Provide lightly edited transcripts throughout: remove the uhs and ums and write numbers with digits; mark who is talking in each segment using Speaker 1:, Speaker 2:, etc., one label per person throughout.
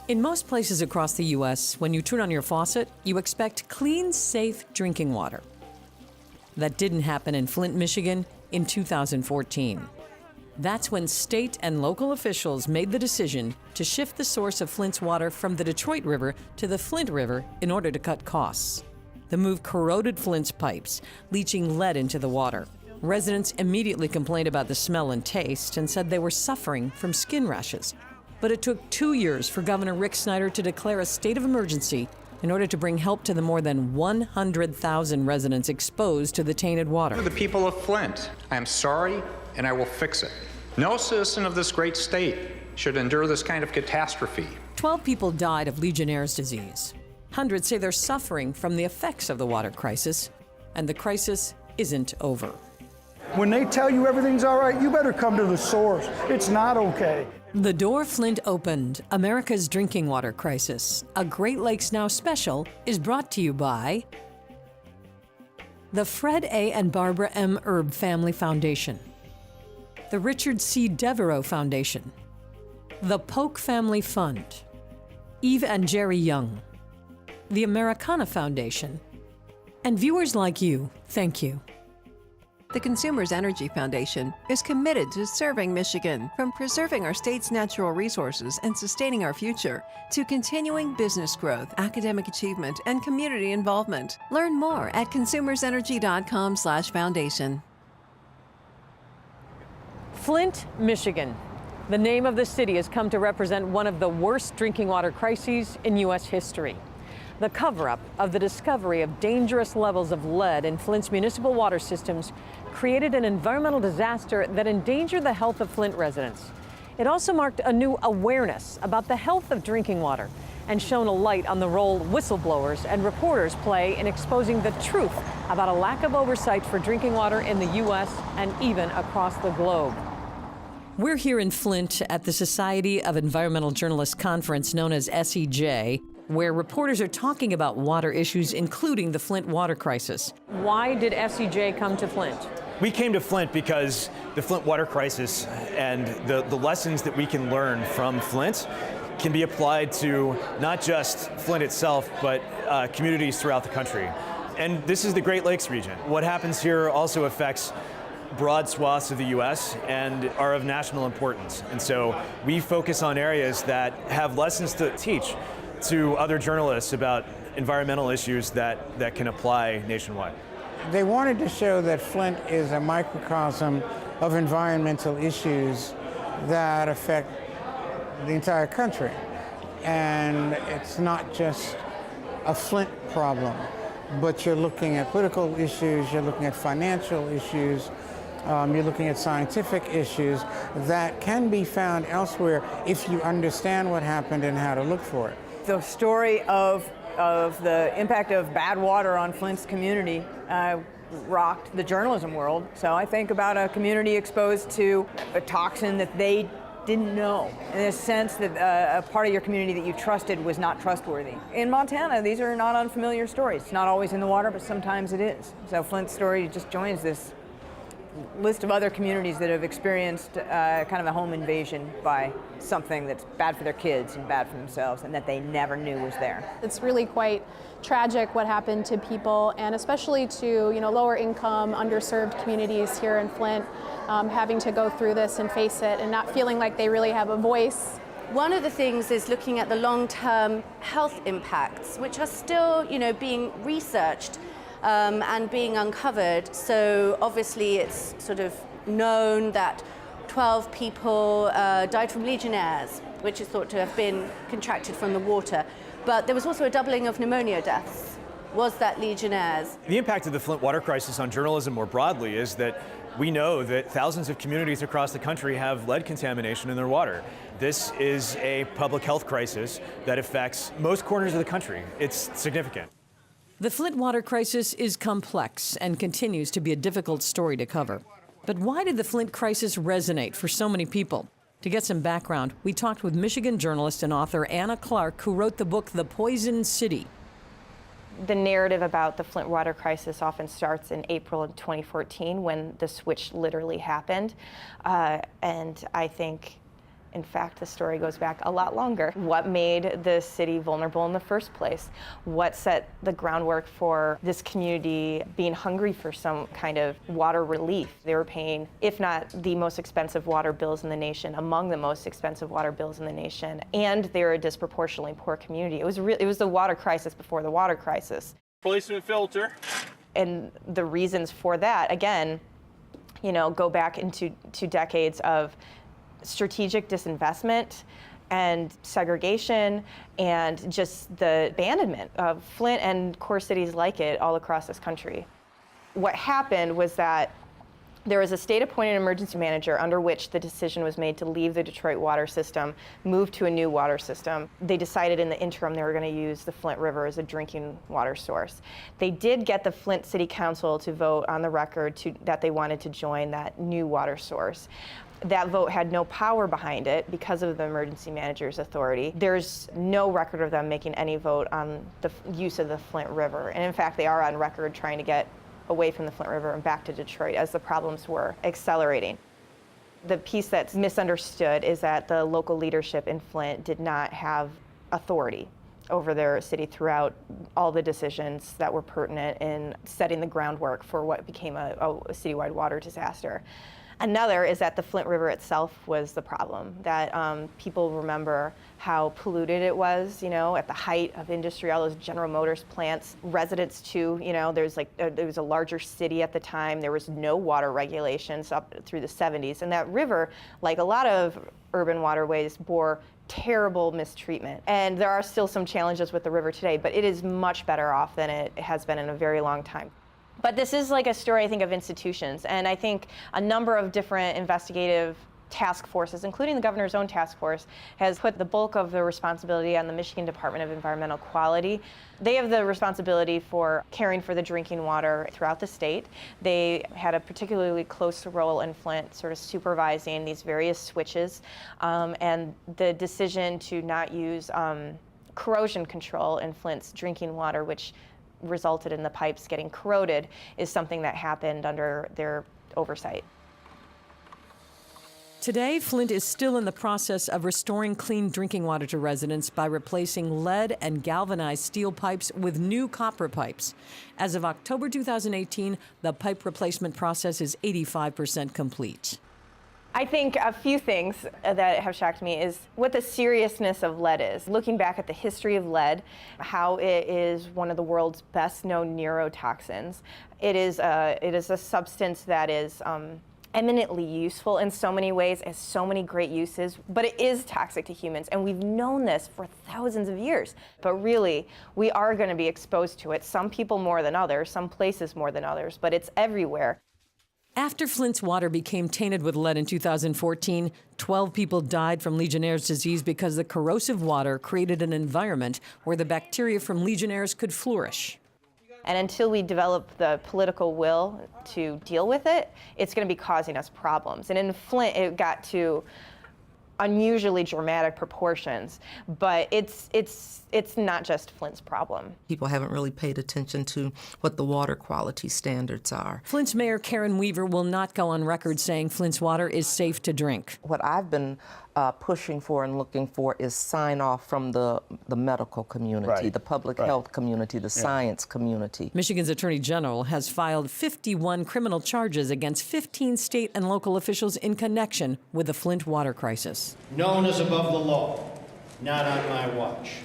Speaker 1: In most places across the U.S., when you turn on your faucet, you expect clean, safe drinking water. That didn't happen in Flint, Michigan in 2014. That's when state and local officials made the decision to shift the source of Flint's water from the Detroit River to the Flint River in order to cut costs. The move corroded Flint's pipes, leaching lead into the water. Residents immediately complained about the smell and taste and said they were suffering from skin rashes. But it took 2 years for Governor Rick Snyder to declare a state of emergency in order to bring help to the more than 100,000 residents exposed to the tainted water.
Speaker 2: To the people of Flint, I am sorry and I will fix it. No citizen of this great state should endure this kind of catastrophe.
Speaker 1: 12 people died of Legionnaire's disease. Hundreds say they're suffering from the effects of the water crisis, and the crisis isn't over.
Speaker 3: When they tell you everything's all right, you better come to the source. It's not okay.
Speaker 1: The door Flint opened, America's drinking water crisis, a Great Lakes Now special, is brought to you by the Fred A. and Barbara M. Erb Family Foundation, the Richard C. Devereaux Foundation, the Polk Family Fund, Eve and Jerry Young, the Americana Foundation, and viewers like you, thank you.
Speaker 4: The Consumers Energy Foundation is committed to serving Michigan, from preserving our state's natural resources and sustaining our future, to continuing business growth, academic achievement, and community involvement. Learn more at consumersenergy.com/foundation.
Speaker 1: Flint, Michigan. The name of the city has come to represent one of the worst drinking water crises in U.S. history. The cover-up of the discovery of dangerous levels of lead in Flint's municipal water systems created an environmental disaster that endangered the health of Flint residents. It also marked a new awareness about the health of drinking water and shone a light on the role whistleblowers and reporters play in exposing the truth about a lack of oversight for drinking water in the U.S. and even across the globe. We're here in Flint at the Society of Environmental Journalists conference known as SEJ, where reporters are talking about water issues, including the Flint water crisis. Why did SEJ come to Flint?
Speaker 5: We came to Flint because the Flint water crisis and the lessons that we can learn from Flint can be applied to not just Flint itself, but communities throughout the country. And this is the Great Lakes region. What happens here also affects broad swaths of the U.S. and are of national importance. And so we focus on areas that have lessons to teach to other journalists about environmental issues that can apply nationwide.
Speaker 6: They wanted to show that Flint is a microcosm of environmental issues that affect the entire country. And it's not just a Flint problem, but you're looking at political issues, you're looking at financial issues, you're looking at scientific issues that can be found elsewhere if you understand what happened and how to look for it.
Speaker 7: The story of the impact of bad water on Flint's community rocked the journalism world. So I think about a community exposed to a toxin that they didn't know, in the sense that a part of your community that you trusted was not trustworthy. In Montana, these are not unfamiliar stories. It's not always in the water, but sometimes it is. So Flint's story just joins this list of other communities that have experienced kind of a home invasion by something that's bad for their kids and bad for themselves, and that they never knew was there.
Speaker 8: It's really quite tragic what happened to people, and especially to lower income, underserved communities here in Flint, having to go through this and face it and not feeling like they really have a voice.
Speaker 9: One of the things is looking at the long-term health impacts, which are still being researched and being uncovered. So obviously it's sort of known that 12 people died from Legionnaires, which is thought to have been contracted from the water. But there was also a doubling of pneumonia deaths. Was that Legionnaires?
Speaker 5: The impact of the Flint water crisis on journalism more broadly is that we know that thousands of communities across the country have lead contamination in their water. This is a public health crisis that affects most corners of the country. It's significant.
Speaker 1: The Flint water crisis is complex and continues to be a difficult story to cover. But why did the Flint crisis resonate for so many people? To get some background, we talked with Michigan journalist and author Anna Clark, who wrote the book The Poison City.
Speaker 10: The narrative about the Flint water crisis often starts in April of 2014 when the switch literally happened. And I think In fact, the story goes back a lot longer. What made the city vulnerable in the first place? What set the groundwork for this community being hungry for some kind of water relief? They were paying, if not the most expensive water bills in the nation, among the most expensive water bills in the nation, and they were a disproportionately poor community. It was the water crisis before the water crisis.
Speaker 11: Policeman filter.
Speaker 10: And the reasons for that, again, go back into 2 decades of strategic disinvestment and segregation and just the abandonment of Flint and core cities like it all across this country. What happened was that there was a state-appointed emergency manager under which the decision was made to leave the Detroit water system, move to a new water system. They decided in the interim they were going to use the Flint River as a drinking water source. They did get the Flint City Council to vote on the record that they wanted to join that new water source. That vote had no power behind it because of the emergency manager's authority. There's no record of them making any vote on the use of the Flint River. And in fact, they are on record trying to get away from the Flint River and back to Detroit as the problems were accelerating. The piece that's misunderstood is that the local leadership in Flint did not have authority over their city throughout all the decisions that were pertinent in setting the groundwork for what became a citywide water disaster. Another is that the Flint River itself was the problem, that people remember how polluted it was, at the height of industry, all those General Motors plants, residents too, there was a larger city at the time, there was no water regulations up through the 70s, and that river, like a lot of urban waterways, bore terrible mistreatment. And there are still some challenges with the river today, but it is much better off than it has been in a very long time. But this is like a story, I think, of institutions. And I think a number of different investigative task forces, including the governor's own task force, has put the bulk of the responsibility on the Michigan Department of Environmental Quality. They have the responsibility for caring for the drinking water throughout the state. They had a particularly close role in Flint, sort of supervising these various switches. And the decision to not use corrosion control in Flint's drinking water, which resulted in the pipes getting corroded, is something that happened under their oversight.
Speaker 1: Today, Flint is still in the process of restoring clean drinking water to residents by replacing lead and galvanized steel pipes with new copper pipes. As of October 2018, the pipe replacement process is 85% complete.
Speaker 10: I think a few things that have shocked me is what the seriousness of lead is. Looking back at the history of lead, how it is one of the world's best known neurotoxins. It is a substance that is eminently useful in so many ways, has so many great uses, but it is toxic to humans, and we've known this for thousands of years. But really, we are going to be exposed to it, some people more than others, some places more than others, but it's everywhere.
Speaker 1: After Flint's water became tainted with lead in 2014, 12 people died from Legionnaire's disease because the corrosive water created an environment where the bacteria from Legionnaire's could flourish.
Speaker 10: And until we develop the political will to deal with it, it's going to be causing us problems. And in Flint, it got to unusually dramatic proportions, but it's not just Flint's problem.
Speaker 12: People haven't really paid attention to what the water quality standards are.
Speaker 1: Flint's Mayor Karen Weaver will not go on record saying Flint's water is safe to drink.
Speaker 12: What I've been pushing for and looking for is sign off from the medical community, the public health community, the science community.
Speaker 1: Michigan's Attorney General has filed 51 criminal charges against 15 state and local officials in connection with the Flint water crisis.
Speaker 13: No one is above the law, not on my watch.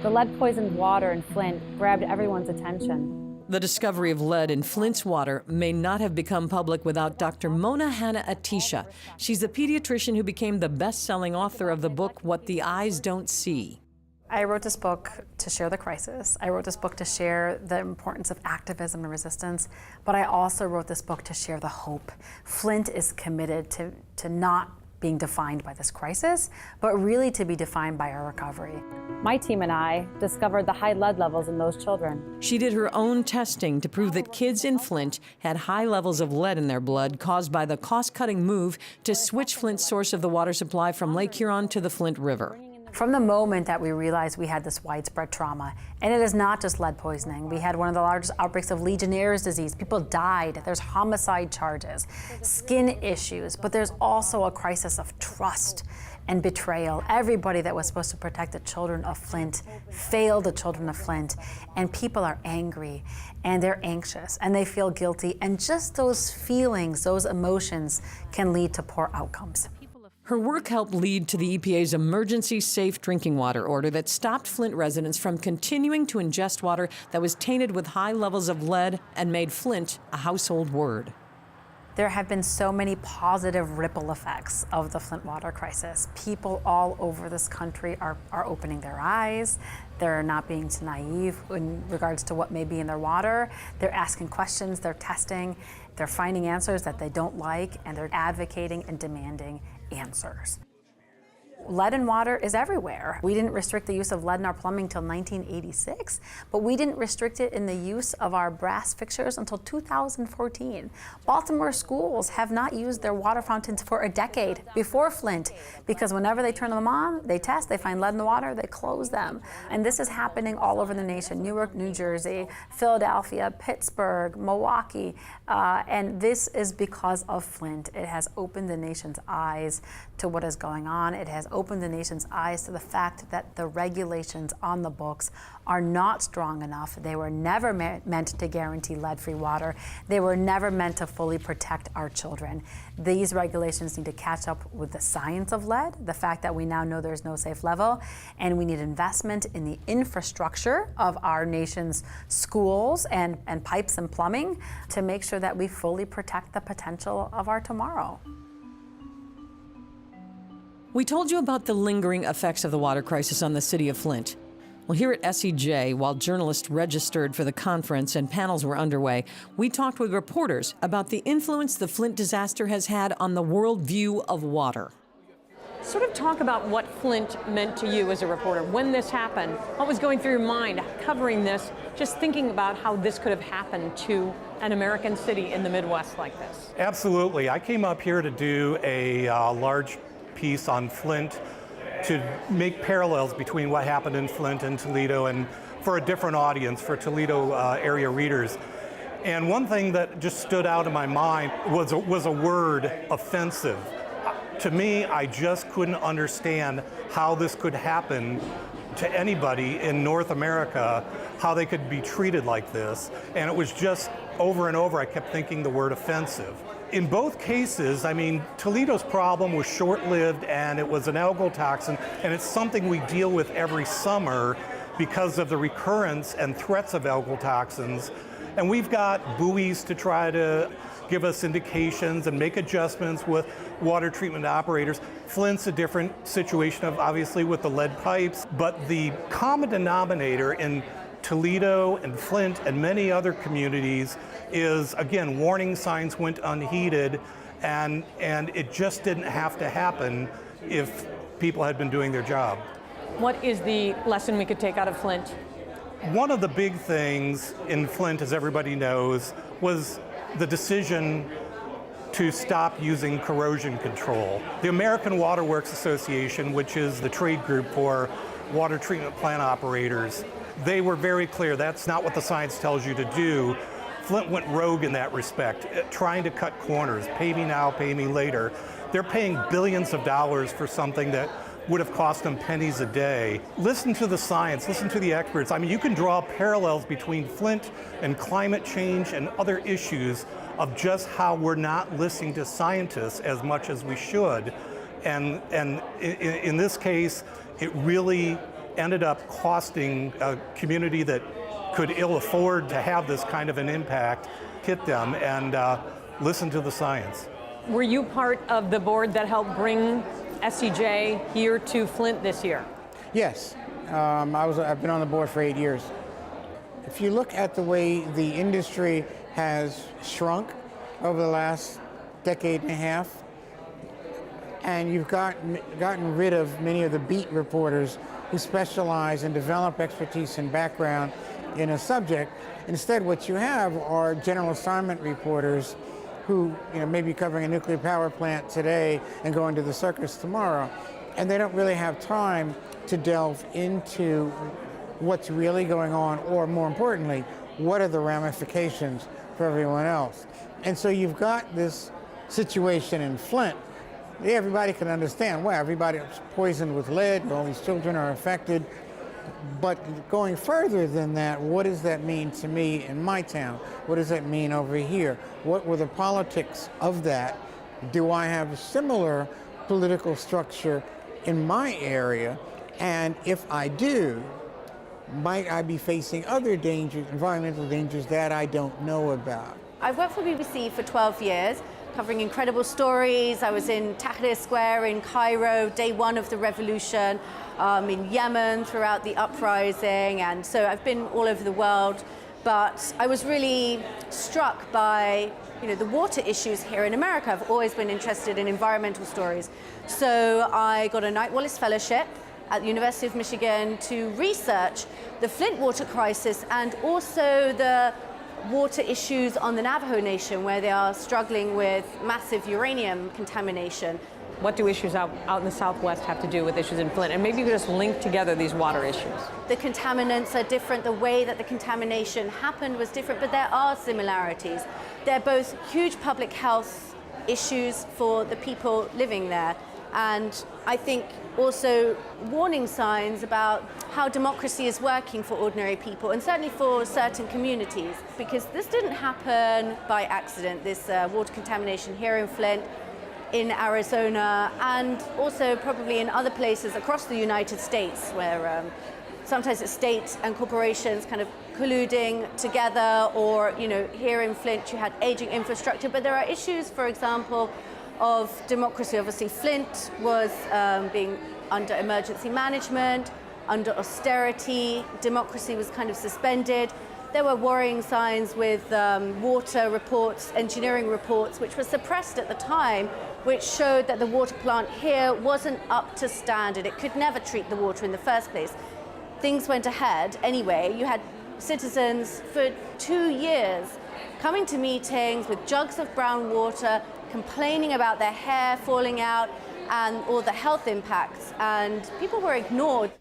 Speaker 14: The lead-poisoned water in Flint grabbed everyone's attention.
Speaker 1: The discovery of lead in Flint's water may not have become public without Dr. Mona HannaAttisha. She's the pediatrician who became the best-selling author of the book, What the Eyes Don't See.
Speaker 14: I wrote this book to share the crisis. I wrote this book to share the importance of activism and resistance, but I also wrote this book to share the hope. Flint is committed to not being defined by this crisis, but really to be defined by our recovery. My team and I discovered the high lead levels in those children.
Speaker 1: She did her own testing to prove that kids in Flint had high levels of lead in their blood caused by the cost-cutting move to switch Flint's source of the water supply from Lake Huron to the Flint River.
Speaker 14: From the moment that we realized we had this widespread trauma, and it is not just lead poisoning. We had one of the largest outbreaks of Legionnaire's disease. People died. There's homicide charges, skin issues, but there's also a crisis of trust and betrayal. Everybody that was supposed to protect the children of Flint failed the children of Flint, and people are angry and they're anxious and they feel guilty, and just those feelings, those emotions can lead to poor outcomes.
Speaker 1: Her work helped lead to the EPA's emergency safe drinking water order that stopped Flint residents from continuing to ingest water that was tainted with high levels of lead and made Flint a household word.
Speaker 14: There have been so many positive ripple effects of the Flint water crisis. People all over this country are opening their eyes. They're not being too naive in regards to what may be in their water. They're asking questions, they're testing, they're finding answers that they don't like, and they're advocating and demanding answers. Lead in water is everywhere. We didn't restrict the use of lead in our plumbing until 1986, but we didn't restrict it in the use of our brass fixtures until 2014. Baltimore schools have not used their water fountains for a decade before Flint, because whenever they turn them on, they test, they find lead in the water, they close them. And this is happening all over the nation: Newark, New Jersey, Philadelphia, Pittsburgh, Milwaukee, and this is because of Flint. It has opened the nation's eyes to what is going on. It has opened the nation's eyes to the fact that the regulations on the books are not strong enough. They were never meant to guarantee lead-free water. They were never meant to fully protect our children. These regulations need to catch up with the science of lead, the fact that we now know there's no safe level, and we need investment in the infrastructure of our nation's schools and pipes and plumbing to make sure that we fully protect the potential of our tomorrow.
Speaker 1: We told you about the lingering effects of the water crisis on the city of Flint. Well, here at SEJ, while journalists registered for the conference and panels were underway, we talked with reporters about the influence the Flint disaster has had on the world view of water. Sort of talk about what Flint meant to you as a reporter. When this happened, what was going through your mind covering this, just thinking about how this could have happened to an American city in the Midwest like this?
Speaker 11: Absolutely. I came up here to do a large piece on Flint to make parallels between what happened in Flint and Toledo, and for a different audience, for Toledo area readers. And one thing that just stood out in my mind was a word: offensive. To me, I just couldn't understand how this could happen to anybody in North America, how they could be treated like this. And it was just over and over, I kept thinking the word offensive. In both cases, I mean, Toledo's problem was short-lived, and it was an algal toxin, and it's something we deal with every summer because of the recurrence and threats of algal toxins. And we've got buoys to try to give us indications and make adjustments with water treatment operators. Flint's a different situation, obviously, with the lead pipes, but the common denominator in Toledo and Flint and many other communities is, again, warning signs went unheeded, and it just didn't have to happen if people had been doing their job.
Speaker 1: What is the lesson we could take out of Flint?
Speaker 11: One of the big things in Flint, as everybody knows, was the decision to stop using corrosion control. The American Water Works Association, which is the trade group for water treatment plant operators, they were very clear that's not what the science tells you to do. Flint went rogue in that respect, trying to cut corners, pay me now, pay me later. They're paying billions of dollars for something that would have cost them pennies a day. Listen to the science, listen to the experts. I mean, you can draw parallels between Flint and climate change and other issues of just how we're not listening to scientists as much as we should. And in this case, it really ended up costing a community that could ill afford to have this kind of an impact hit them, and listen to the science.
Speaker 1: Were you part of the board that helped bring SEJ here to Flint this year?
Speaker 6: Yes, I've been on the board for 8 years. If you look at the way the industry has shrunk over the last decade and a half, and you've gotten rid of many of the beat reporters who specialize and develop expertise and background in a subject. Instead, what you have are general assignment reporters who may be covering a nuclear power plant today and going to the circus tomorrow. And they don't really have time to delve into what's really going on, or more importantly, what are the ramifications for everyone else. And so you've got this situation in Flint. Everybody can understand, well, everybody's poisoned with lead, all these children are affected. But going further than that, what does that mean to me in my town? What does that mean over here? What were the politics of that? Do I have a similar political structure in my area? And if I do, might I be facing other dangers, environmental dangers that I don't know about?
Speaker 9: I've worked for BBC for 12 years, covering incredible stories. I was in Tahrir Square in Cairo, day one of the revolution, in Yemen throughout the uprising, and so I've been all over the world. But I was really struck by the water issues here in America. I've always been interested in environmental stories. So I got a Knight Wallace Fellowship at the University of Michigan to research the Flint Water Crisis and also the water issues on the Navajo Nation, where they are struggling with massive uranium contamination.
Speaker 1: What do issues out in the Southwest have to do with issues in Flint? And maybe you could just link together these water issues.
Speaker 9: The contaminants are different. The way that the contamination happened was different, but there are similarities. They're both huge public health issues for the people living there. And I think also warning signs about how democracy is working for ordinary people, and certainly for certain communities, because this didn't happen by accident, this water contamination here in Flint, in Arizona, and also probably in other places across the United States, where sometimes it's states and corporations kind of colluding together, or here in Flint you had aging infrastructure, but there are issues, for example, of democracy. Obviously, Flint was being under emergency management, under austerity. Democracy was kind of suspended. There were worrying signs with water reports, engineering reports, which were suppressed at the time, which showed that the water plant here wasn't up to standard. It could never treat the water in the first place. Things went ahead anyway. You had citizens for 2 years coming to meetings with jugs of brown water, complaining about their hair falling out and all the health impacts, and people were ignored.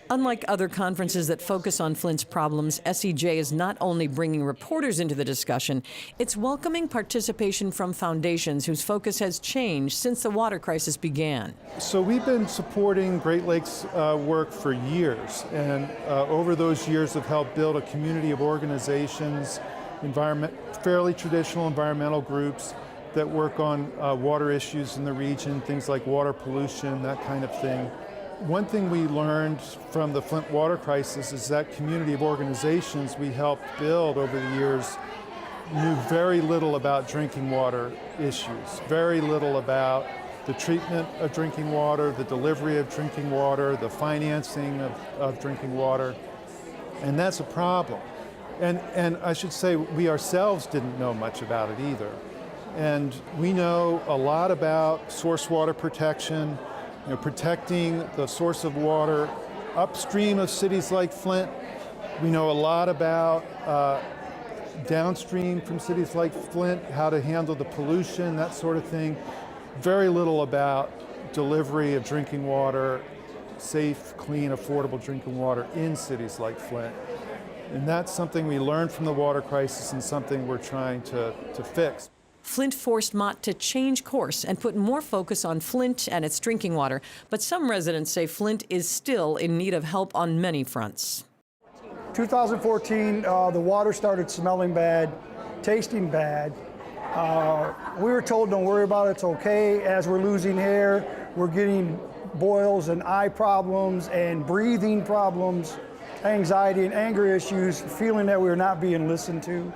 Speaker 1: Unlike other conferences that focus on Flint's problems, SEJ is not only bringing reporters into the discussion, it's welcoming participation from foundations whose focus has changed since the water crisis began.
Speaker 15: So we've been supporting Great Lakes work for years, and over those years have helped build a community of organizations, fairly traditional environmental groups that work on water issues in the region, things like water pollution, that kind of thing. One thing we learned from the Flint Water Crisis is that community of organizations we helped build over the years knew very little about drinking water issues, very little about the treatment of drinking water, the delivery of drinking water, the financing of drinking water, and that's a problem. And I should say we ourselves didn't know much about it either. And we know a lot about source water protection, protecting the source of water upstream of cities like Flint. We know a lot about downstream from cities like Flint, how to handle the pollution, that sort of thing. Very little about delivery of drinking water, safe, clean, affordable drinking water in cities like Flint. And that's something we learned from the water crisis and something we're trying to fix.
Speaker 1: Flint forced Mott to change course and put more focus on Flint and its drinking water, but some residents say Flint is still in need of help on many fronts.
Speaker 3: 2014, the water started smelling bad, tasting bad. We were told, don't worry about it, it's okay. As we're losing hair, we're getting boils and eye problems and breathing problems, anxiety and anger issues, feeling that we're not being listened to.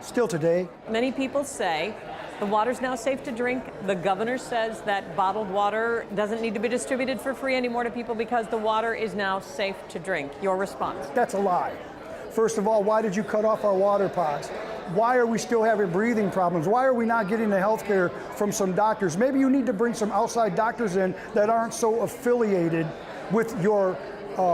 Speaker 3: Still today.
Speaker 1: Many people say the water's now safe to drink. The governor says that bottled water doesn't need to be distributed for free anymore to people because the water is now safe to drink. Your response?
Speaker 3: That's a lie. First of all, why did you cut off our water pots? Why are we still having breathing problems? Why are we not getting the health care from some doctors? Maybe you need to bring some outside doctors in that aren't so affiliated with your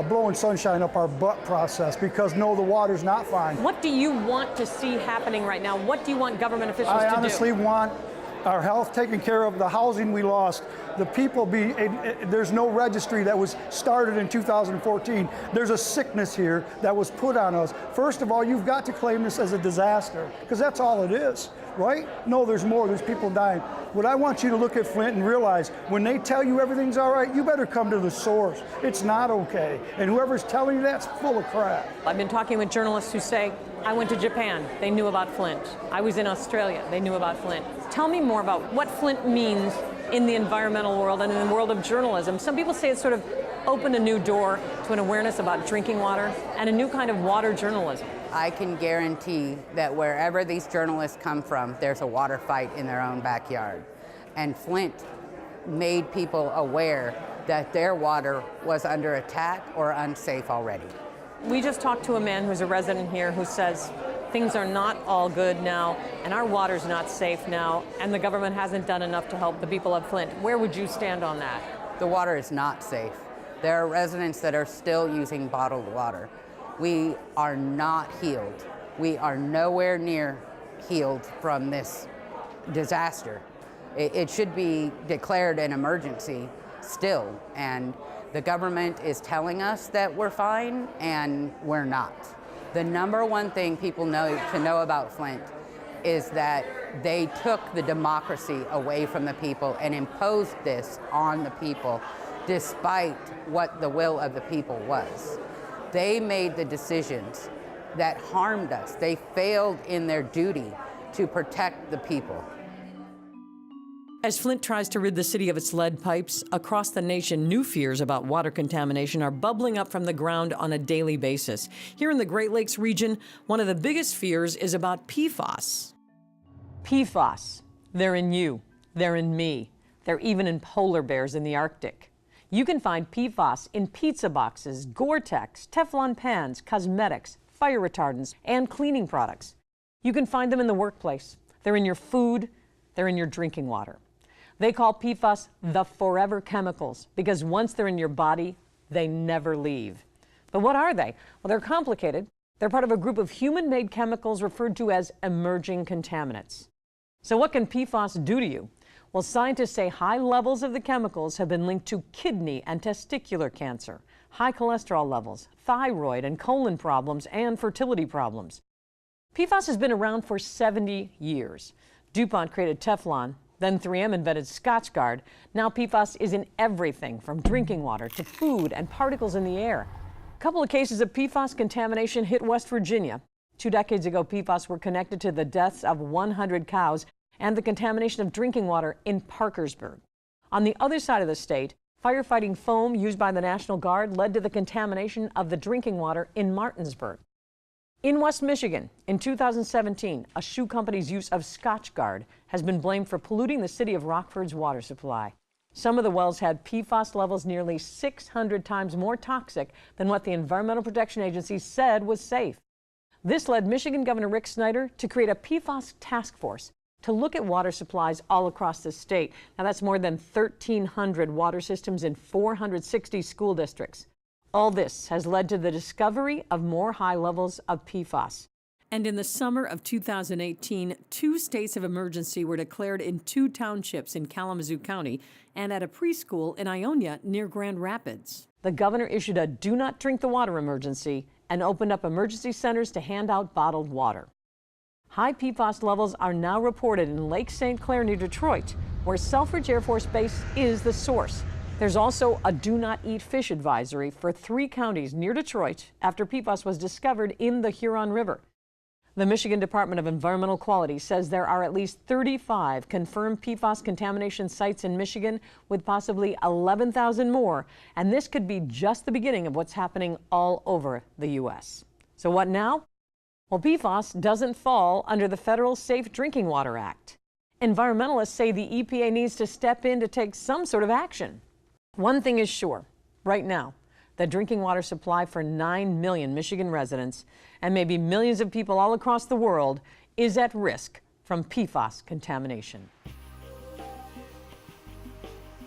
Speaker 3: blowing sunshine up our butt process, because no, the water's not fine.
Speaker 1: What do you want to see happening right now? What do you want government officials to do?
Speaker 3: I honestly want our health taken care of, the housing we lost, the people there's no registry that was started in 2014. There's a sickness here that was put on us. First of all, you've got to claim this as a disaster, because that's all it is, right? No, there's more, there's people dying. What I want you to look at Flint and realize, when they tell you everything's all right, you better come to the source. It's not okay. And whoever's telling you that's full of crap.
Speaker 1: I've been talking with journalists who say, I went to Japan, they knew about Flint. I was in Australia, they knew about Flint. Tell me more about what Flint means in the environmental world and in the world of journalism. Some people say it's sort of opened a new door to an awareness about drinking water and a new kind of water journalism.
Speaker 16: I can guarantee that wherever these journalists come from, there's a water fight in their own backyard. And Flint made people aware that their water was under attack or unsafe already.
Speaker 1: We just talked to a man who's a resident here who says things are not all good now, and our water's not safe now, and the government hasn't done enough to help the people of Flint. Where would you stand on that?
Speaker 16: The water is not safe. There are residents that are still using bottled water. We are not healed. We are nowhere near healed from this disaster. It should be declared an emergency still, and the government is telling us that we're fine, and we're not. The number one thing people to know about Flint is that they took the democracy away from the people and imposed this on the people despite what the will of the people was. They made the decisions that harmed us. They failed in their duty to protect the people.
Speaker 1: As Flint tries to rid the city of its lead pipes, across the nation, new fears about water contamination are bubbling up from the ground on a daily basis. Here in the Great Lakes region, one of the biggest fears is about PFAS. PFAS, they're in you, they're in me, they're even in polar bears in the Arctic. You can find PFAS in pizza boxes, Gore-Tex, Teflon pans, cosmetics, fire retardants, and cleaning products. You can find them in the workplace. They're in your food, they're in your drinking water. They call PFAS the forever chemicals because once they're in your body, they never leave. But what are they? Well, they're complicated. They're part of a group of human-made chemicals referred to as emerging contaminants. So what can PFAS do to you? Well, scientists say high levels of the chemicals have been linked to kidney and testicular cancer, high cholesterol levels, thyroid and colon problems, and fertility problems. PFAS has been around for 70 years. DuPont created Teflon, then 3M invented Scotchgard. Now PFAS is in everything from drinking water to food and particles in the air. A couple of cases of PFAS contamination hit West Virginia. 2 decades ago, PFAS were connected to the deaths of 100 cows and the contamination of drinking water in Parkersburg. On the other side of the state, firefighting foam used by the National Guard led to the contamination of the drinking water in Martinsburg. In West Michigan, in 2017, a shoe company's use of Scotchgard has been blamed for polluting the city of Rockford's water supply. Some of the wells had PFAS levels nearly 600 times more toxic than what the Environmental Protection Agency said was safe. This led Michigan Governor Rick Snyder to create a PFAS task force to look at water supplies all across the state. Now that's more than 1,300 water systems in 460 school districts. All this has led to the discovery of more high levels of PFAS. And in the summer of 2018, 2 states of emergency were declared in 2 townships in Kalamazoo County and at a preschool in Ionia near Grand Rapids. The governor issued a do not drink the water emergency and opened up emergency centers to hand out bottled water. High PFAS levels are now reported in Lake St. Clair near Detroit, where Selfridge Air Force Base is the source. There's also a do not eat fish advisory for 3 counties near Detroit after PFAS was discovered in the Huron River. The Michigan Department of Environmental Quality says there are at least 35 confirmed PFAS contamination sites in Michigan, with possibly 11,000 more, and this could be just the beginning of what's happening all over the U.S. So what now? Well, PFAS doesn't fall under the Federal Safe Drinking Water Act. Environmentalists say the EPA needs to step in to take some sort of action. One thing is sure, right now, the drinking water supply for 9 million Michigan residents and maybe millions of people all across the world is at risk from PFAS contamination.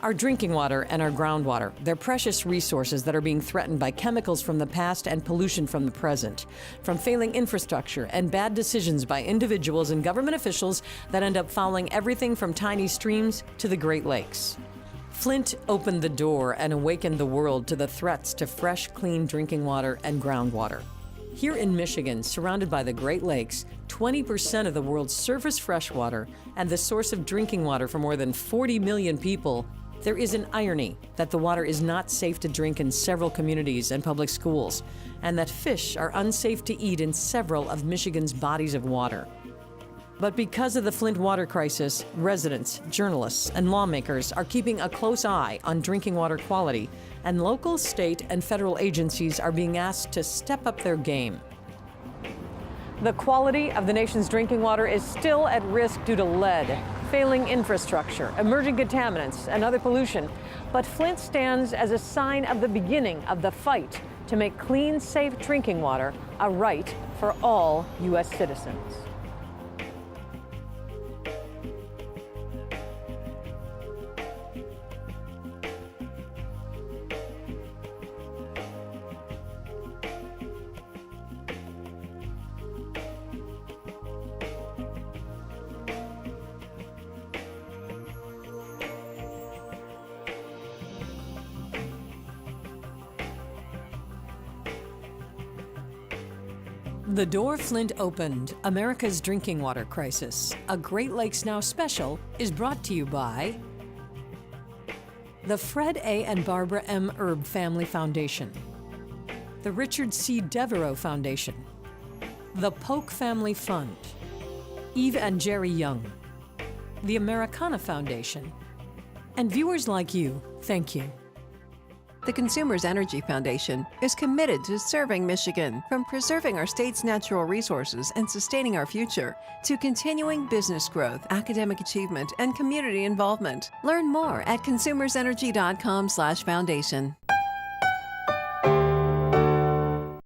Speaker 1: Our drinking water and our groundwater, they're precious resources that are being threatened by chemicals from the past and pollution from the present, from failing infrastructure and bad decisions by individuals and government officials that end up fouling everything from tiny streams to the Great Lakes. Flint opened the door and awakened the world to the threats to fresh, clean drinking water and groundwater. Here in Michigan, surrounded by the Great Lakes, 20% of the world's surface freshwater and the source of drinking water for more than 40 million people, there is an irony that the water is not safe to drink in several communities and public schools, and that fish are unsafe to eat in several of Michigan's bodies of water. But because of the Flint Water Crisis, residents, journalists, and lawmakers are keeping a close eye on drinking water quality, and local, state, and federal agencies are being asked to step up their game. The quality of the nation's drinking water is still at risk due to lead, failing infrastructure, emerging contaminants, and other pollution. But Flint stands as a sign of the beginning of the fight to make clean, safe drinking water a right for all U.S. citizens. The door Flint opened, America's drinking water crisis, a Great Lakes Now special, is brought to you by the Fred A. and Barbara M. Erb Family Foundation, the Richard C. Devereaux Foundation, the Polk Family Fund, Eve and Jerry Young, the Americana Foundation, and viewers like you, thank you.
Speaker 4: The Consumers Energy Foundation is committed to serving Michigan, from preserving our state's natural resources and sustaining our future, to continuing business growth, academic achievement, and community involvement. Learn more at consumersenergy.com/foundation.